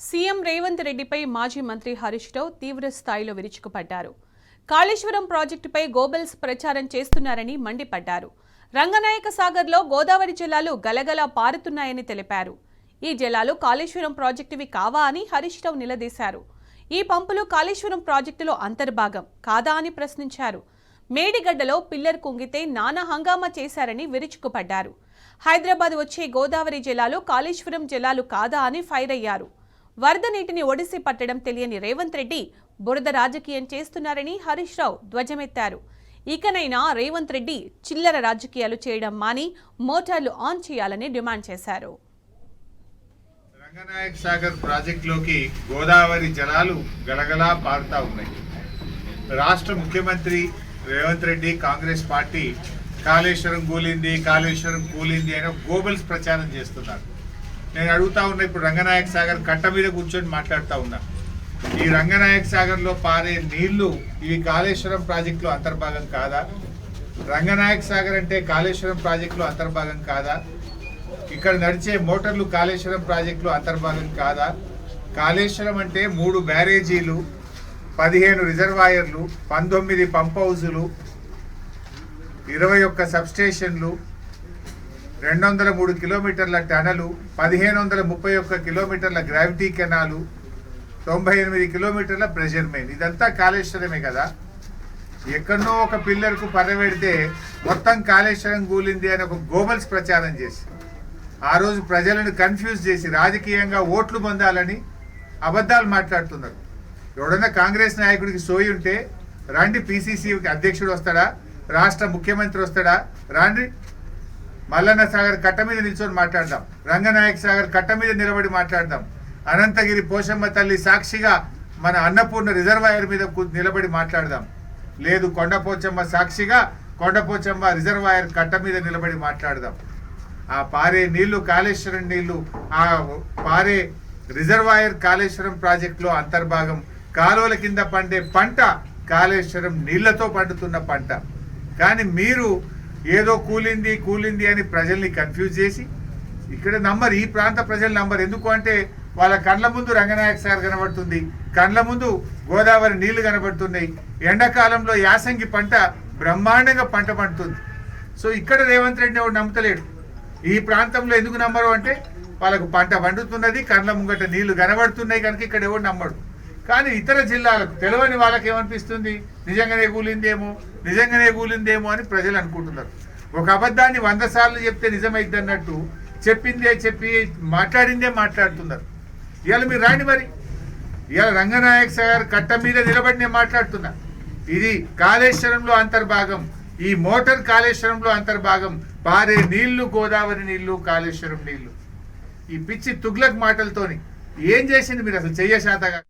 CM Revanth రెడ్డిపై మాజీ మంత్రి హరీష్ రావు తీవ్ర స్థాయిలో విరుచుకుపడ్డారు. కాళేశ్వరం ప్రాజెక్టుపై గోబెల్స్ ప్రచారం చేస్తున్నారని మండిపడ్డారు. రంగనాయక సాగర్లో గోదావరి జలాలు గలగలా పారుతున్నాయని తెలిపారు. ఈ జలాలు కాళేశ్వరం ప్రాజెక్టువి కావా అని హరీష్ రావు నిలదీశారు. ఈ పంపులు కాళేశ్వరం ప్రాజెక్టులో అంతర్భాగం కాదా అని ప్రశ్నించారు. మేడిగడ్డలో పిల్లర్ కుంగితే నానా హంగామా చేశారని విరుచుకుపడ్డారు. హైదరాబాద్ వచ్చే గోదావరి జలాలు కాళేశ్వరం జలాలు కాదా అని ఫైర్ అయ్యారు. వరద నీటిని ఒడిసి పట్టడం తెలియని రేవంత్ రెడ్డి బురద రాజకీయం చేస్తున్నారని హరీష్ రావు ధ్వజమెత్తారు. ఇకనైనా రేవంత్ రెడ్డి చిల్లర రాజకీయాలు చేయడం మాని మోటార్లు ఆన్ చేయాలని డిమాండ్ చేశారు. రంగనాయక సాగర్ ప్రాజెక్టులోకి గోదావరి జలాలు గలగలా పారుతా ఉన్నాయి. రాష్ట్ర ముఖ్యమంత్రి రేవంత్ రెడ్డి కాంగ్రెస్ పార్టీ కాళేశ్వరం కూలింది అని గోబెల్స్ ప్రచారం చేస్తున్నారు. నేను అడుగుతా ఉన్నా, ఇప్పుడు రంగనాయక సాగర్ కట్ట మీద కూర్చొని మాట్లాడుతూ ఉన్నా. ఈ రంగనాయక సాగర్లో పారే నీళ్లు ఇవి కాళేశ్వరం ప్రాజెక్టులో అంతర్భాగం కాదా? రంగనాయక సాగర్ అంటే కాళేశ్వరం ప్రాజెక్టులో అంతర్భాగం కాదా? ఇక్కడ నడిచే మోటార్లు కాళేశ్వరం ప్రాజెక్టులో అంతర్భాగం కాదా? కాళేశ్వరం అంటే 3 బ్యారేజీలు, 15 రిజర్వాయర్లు, 19 పంప్ హౌజులు, 21 సబ్స్టేషన్లు, 203 కిలోమీటర్ల టనలు, 1531 కిలోమీటర్ల గ్రావిటీ కెనాలు, 98 కిలోమీటర్ల ప్రెషర్ మెయిన్. ఇదంతా కాళేశ్వరమే కదా. ఎక్కడో ఒక పిల్లర్కు పరవెడితే మొత్తం కాళేశ్వరం కూలింది అని ఒక గోబల్స్ ప్రచారం చేసి ఆ రోజు ప్రజలను కన్ఫ్యూజ్ చేసి రాజకీయంగా ఓట్లు పొందాలని అబద్ధాలు మాట్లాడుతున్నారు. ఎవడన్నా కాంగ్రెస్ నాయకుడికి సోయి ఉంటే రండి, పిసిసి అధ్యక్షుడు వస్తాడా, రాష్ట్ర ముఖ్యమంత్రి వస్తాడా, రండి మల్లన్న సాగర్ కట్ట మీద నిల్చొని మాట్లాడదాం, రంగనాయక సాగర్ కట్ట మీద నిలబడి మాట్లాడదాం, అనంతగిరి పోషమ్మ తల్లి సాక్షిగా మన అన్నపూర్ణ రిజర్వాయర్ మీద నిలబడి మాట్లాడదాం. లేదు, కొండపోచమ్మ సాక్షిగా కొండపోచమ్మ రిజర్వాయర్ కట్ట మీద నిలబడి మాట్లాడదాం. ఆ పారే నీళ్లు కాళేశ్వరం నీళ్లు, ఆ పారే రిజర్వాయర్ కాళేశ్వరం ప్రాజెక్టులో అంతర్భాగం. కాలువల కింద పండే పంట కాళేశ్వరం నీళ్లతో పండుతున్న పంట. కానీ మీరు ఏదో కూలింది అని ప్రజల్ని కన్ఫ్యూజ్ చేసి ఇక్కడ నంబర్, ఈ ప్రాంత ప్రజల నంబర్. ఎందుకు అంటే వాళ్ళ కండ్ల ముందు రంగనాయక సాగర్ కనబడుతుంది, కండ్ల ముందు గోదావరి నీళ్లు కనబడుతున్నాయి. ఎండాకాలంలో యాసంగి పంట బ్రహ్మాండంగా పంట పండుతుంది. సో ఇక్కడ రేవంత్ రెడ్డిని ఎవరు నమ్ముతలేడు. ఈ ప్రాంతంలో ఎందుకు నమ్మరు అంటే వాళ్ళకు పంట పండుతున్నది, కండ్ల ముంగట నీళ్లు కనబడుతున్నాయి కనుక ఇక్కడ ఎవరు నమ్మడు. కానీ ఇతర జిల్లాలకు తెలియని వాళ్ళకి ఏమనిపిస్తుంది, నిజంగానే కూలిందేమో అని ప్రజలు అనుకుంటున్నారు. ఒక అబద్ధాన్ని 100 సార్లు చెప్తే నిజమైద్ది అన్నట్టు చెప్పిందే చెప్పి మాట్లాడిందే మాట్లాడుతున్నారు. ఇవాళ మీరు రాండి, మరి ఇవాళ రంగనాయక సాగర్ కట్ట మీద నిలబడి నేను మాట్లాడుతున్నా. ఇది కాళేశ్వరంలో అంతర్భాగం, ఈ మోటార్ కాళేశ్వరంలో అంతర్భాగం. పారే నీళ్లు గోదావరి నీళ్లు, కాళేశ్వరం నీళ్లు. ఈ పిచ్చి తుగ్లక్ మాటలతోని ఏం చేసింది మీరు అసలు చెయ్యశాతగా?